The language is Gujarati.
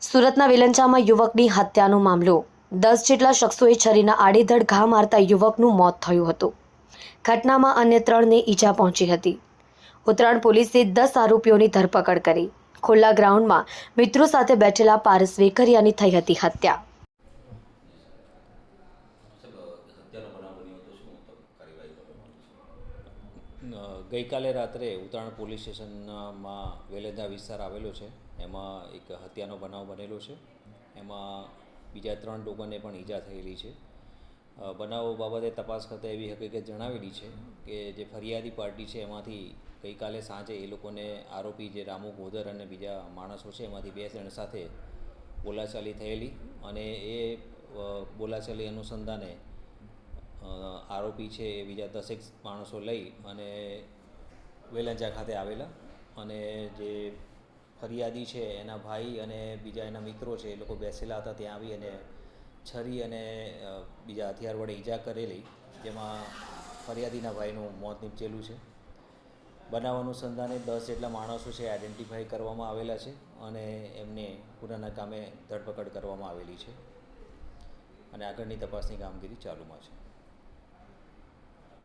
સુરતના વેલંચામાં યુવકની હત્યાનો મામલો 10 જેટલા શખ્સોએ છરીના આડેધડ ઘા મારતા યુવકનું મોત થયું હતું। ઘટનામાં અન્ય 3ને ઈજા પહોંચી હતી। ઉત્તરાયણ પોલીસે 10 આરોપીઓની ધરપકડ કરી। ખુલ્લા ગ્રાઉન્ડમાં મિત્રો સાથે બેઠેલા પારસ વેકરિયાની થઈ હતી હત્યા। ગઈકાલે રાત્રે ઉત્તરાયણ પોલીસ સ્ટેશનમાં વેલેન્જા વિસ્તાર આવેલો છે, એમાં એક હત્યાનો બનાવ બનેલો છે। એમાં બીજા 3 લોકોને પણ ઈજા થયેલી છે। બનાવ બાબતે તપાસ કરતાં એવી હકીકત જણાવેલી છે કે જે ફરિયાદી પાર્ટી છે એમાંથી ગઈકાલે સાંજે એ લોકોને આરોપી જે રામુ ગોદર અને બીજા માણસો છે એમાંથી 2 જણ સાથે બોલાચાલી થયેલી અને એ બોલાચાલી અનુસંધાને આરોપી છે એ બીજા 10 માણસો લઈ અને વેલંજા ખાતે આવેલા અને જે ફરિયાદી છે એના ભાઈ અને બીજા એના મિત્રો છે એ લોકો બેસેલા હતા। ત્યાં આવી અને છરી અને બીજા હથિયાર વડે ઈજા કરેલી, જેમાં ફરિયાદીના ભાઈનું મોત નીપજેલું છે। બનાવ અનુસંધાને 10 જેટલા માણસો છે આઈડેન્ટિફાઈ કરવામાં આવેલા છે અને એમને ગુનાના કામે ધરપકડ કરવામાં આવેલી છે અને આગળની તપાસની કામગીરી ચાલુમાં છે।